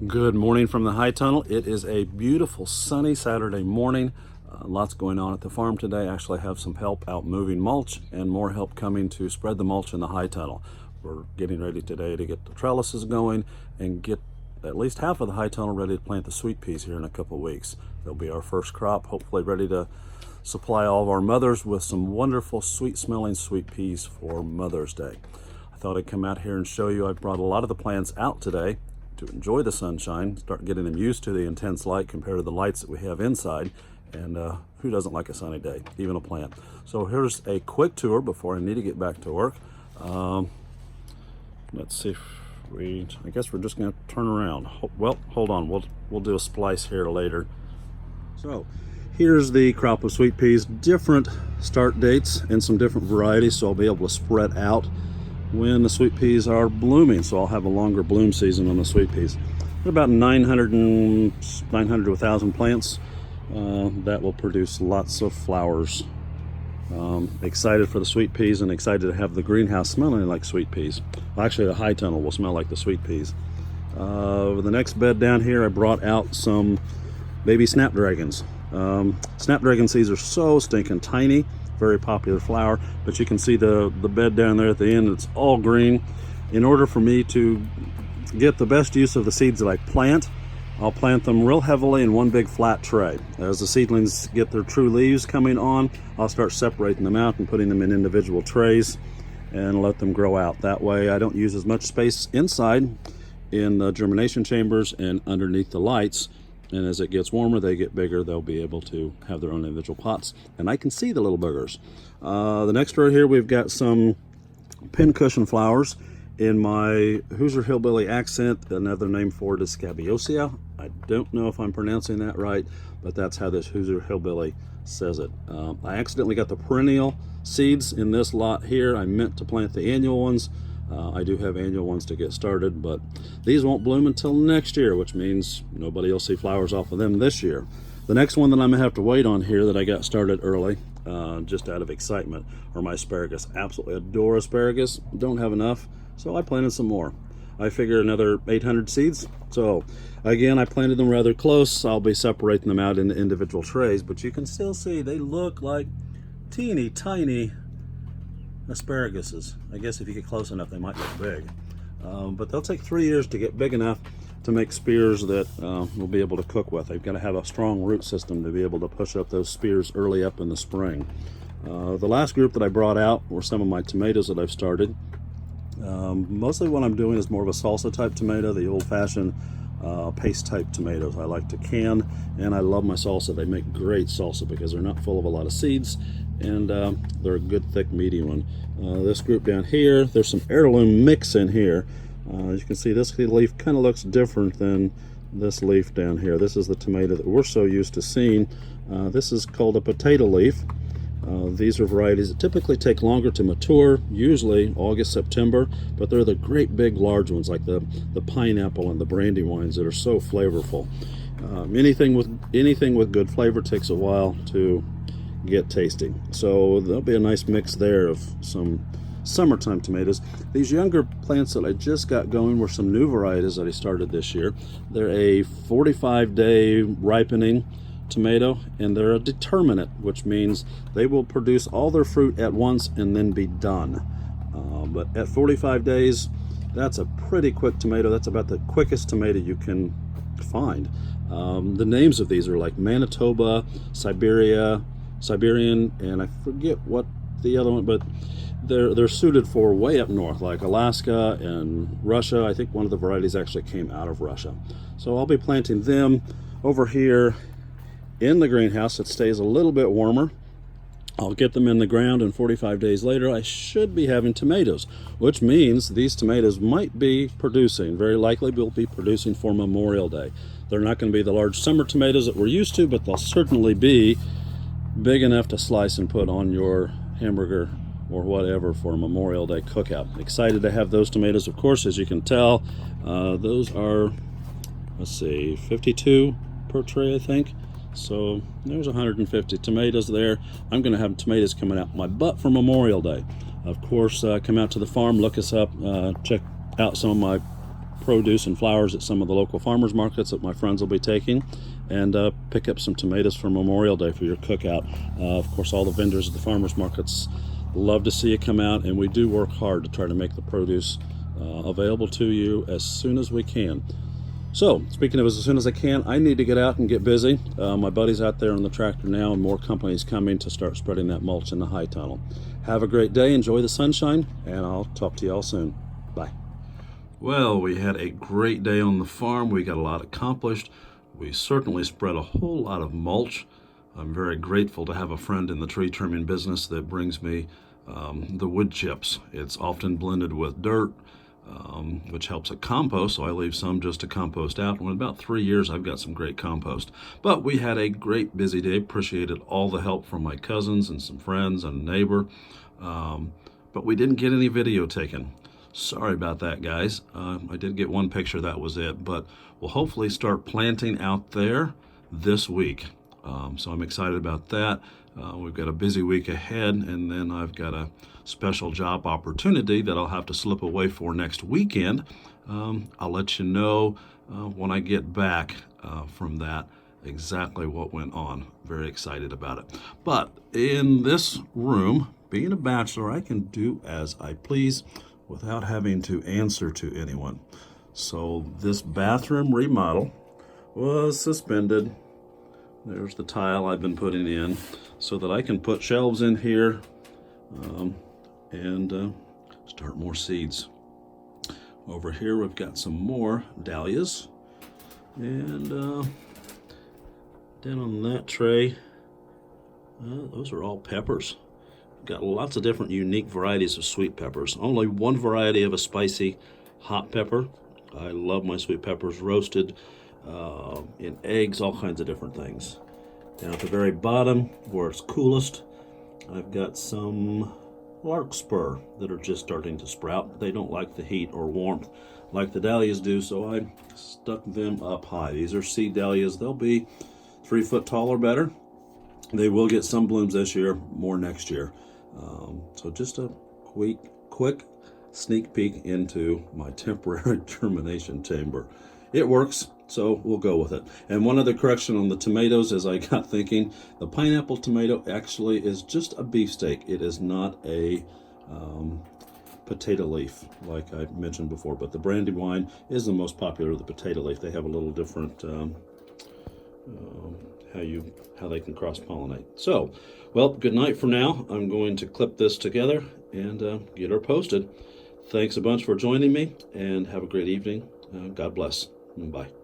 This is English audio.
Good morning from the high tunnel. It is a beautiful sunny Saturday morning. Lots going on at the farm today. Actually, I have some help out moving mulch and more help coming to spread the mulch in the high tunnel. We're getting ready today to get the trellises going and get at least half of the high tunnel ready to plant the sweet peas here in a couple of weeks. They'll be our first crop, hopefully ready to supply all of our mothers with some wonderful sweet smelling sweet peas for Mother's Day. I thought I'd come out here and show you. I brought a lot of the plants out today to enjoy the sunshine, start getting them used to the intense light compared to the lights that we have inside. And who doesn't like a sunny day, even a plant? So here's a quick tour before I need to get back to work. Let's see if I guess we're just gonna turn around. Well, hold on, we'll do a splice here later. So here's the crop of sweet peas, different start dates and some different varieties, so I'll be able to spread out when the sweet peas are blooming, so I'll have a longer bloom season on the sweet peas. There are about 900 to 1,000 plants that will produce lots of flowers. Excited for the sweet peas and excited to have the greenhouse smelling like sweet peas. Well, actually, the high tunnel will smell like the sweet peas. The next bed down here, I brought out some baby snapdragons. Snapdragon seeds are so stinking tiny. Very popular flower, but you can see the bed down there at the end. It's all green. In order for me to get the best use of the seeds that I plant, I'll plant them real heavily in one big flat tray. As the seedlings get their true leaves coming on, I'll start separating them out and putting them in individual trays and let them grow out. That way I don't use as much space inside in the germination chambers and underneath the lights. And as it gets warmer, they get bigger. They'll be able to have their own individual pots. And I can see the little boogers. The next row here, we've got some pincushion flowers in my Hoosier Hillbilly accent. Another name for it is Scabiosia. I don't know if I'm pronouncing that right, but that's how this Hoosier Hillbilly says it. I accidentally got the perennial seeds in this lot here. I meant to plant the annual ones. I do have annual ones to get started, but these won't bloom until next year, which means nobody will see flowers off of them this year. The next one that I'm gonna have to wait on here that I got started early, just out of excitement, are my asparagus. Absolutely adore asparagus, don't have enough, so I planted some more. I figure another 800 seeds. So again, I planted them rather close. I'll be separating them out into individual trays, but you can still see they look like teeny tiny asparaguses. I guess if you get close enough, they might look big. But they'll take 3 years to get big enough to make spears that we'll be able to cook with. They've got to have a strong root system to be able to push up those spears early up in the spring. The last group that I brought out were some of my tomatoes that I've started. Mostly what I'm doing is more of a salsa type tomato, the old-fashioned paste type tomatoes. I like to can, and I love my salsa. They make great salsa because they're not full of a lot of seeds, and they're a good thick meaty one. This group down here, there's some heirloom mix in here. As you can see, this leaf kind of looks different than this leaf down here. This is the tomato that we're so used to seeing. This is called a potato leaf. These are varieties that typically take longer to mature, usually August, September, but they're the great big large ones like the pineapple and the brandywines that are so flavorful. Anything with good flavor takes a while to get tasty. So there'll be a nice mix there of some summertime tomatoes. These younger plants that I just got going were some new varieties that I started this year. They're a 45-day ripening tomato, and they're a determinate, which means they will produce all their fruit at once and then be done. But at 45 days, that's a pretty quick tomato. That's about the quickest tomato you can find. The names of these are like Manitoba, Siberian, and I forget what the other one, but they're suited for way up north, like Alaska and Russia. I think one of the varieties actually came out of Russia. So I'll be planting them over here in the greenhouse. It stays a little bit warmer. I'll get them in the ground, and 45 days later I should be having tomatoes, which means these tomatoes might be producing, very likely will be producing for Memorial Day. They're not going to be the large summer tomatoes that we're used to, but they'll certainly be big enough to slice and put on your hamburger or whatever for a Memorial Day cookout. Excited to have those tomatoes, of course. As you can tell, those are, let's see, 52 per tray, I think. So there's 150 tomatoes there. I'm going to have tomatoes coming out my butt for Memorial Day. Of course, come out to the farm, look us up, check out some of my produce and flowers at some of the local farmers markets that my friends will be taking, and pick up some tomatoes for Memorial Day for your cookout. Of course, all the vendors at the farmers markets love to see you come out, and we do work hard to try to make the produce available to you as soon as we can. So, speaking of as soon as I can, I need to get out and get busy. My buddy's out there on the tractor now, and more companies coming to start spreading that mulch in the high tunnel. Have a great day, enjoy the sunshine, and I'll talk to you all soon. Bye. Well, we had a great day on the farm. We got a lot accomplished. We certainly spread a whole lot of mulch. I'm very grateful to have a friend in the tree trimming business that brings me the wood chips. It's often blended with dirt, which helps at compost, so I leave some just to compost out. And in about 3 years, I've got some great compost. But we had a great busy day. Appreciated all the help from my cousins and some friends and a neighbor. But we didn't get any video taken. Sorry about that, guys. I did get one picture, that was it. But we'll hopefully start planting out there this week. So I'm excited about that. We've got a busy week ahead, and then I've got a special job opportunity that I'll have to slip away for next weekend. I'll let you know when I get back from that exactly what went on. Very excited about it. But in this room, being a bachelor, I can do as I please without having to answer to anyone. So this bathroom remodel was suspended. There's the tile I've been putting in so that I can put shelves in here and start more seeds. Over here we've got some more dahlias, and down on that tray, those are all peppers. We've got lots of different unique varieties of sweet peppers. Only one variety of a spicy hot pepper. I love my sweet peppers roasted in eggs, all kinds of different things. Down at the very bottom, where it's coolest, I've got some larkspur that are just starting to sprout. They don't like the heat or warmth like the dahlias do, so I stuck them up high. These are seed dahlias. They'll be 3 foot tall or better. They will get some blooms this year, more next year. So just a quick sneak peek into my temporary germination chamber. It works, so we'll go with it. And one other correction on the tomatoes, as I got thinking, the pineapple tomato actually is just a beefsteak. It is not a potato leaf, like I mentioned before, but the Brandywine is the most popular of the potato leaf. They have a little different how they can cross-pollinate. So, well, good night for now. I'm going to clip this together and get her posted. Thanks a bunch for joining me, and have a great evening. God bless. Bye.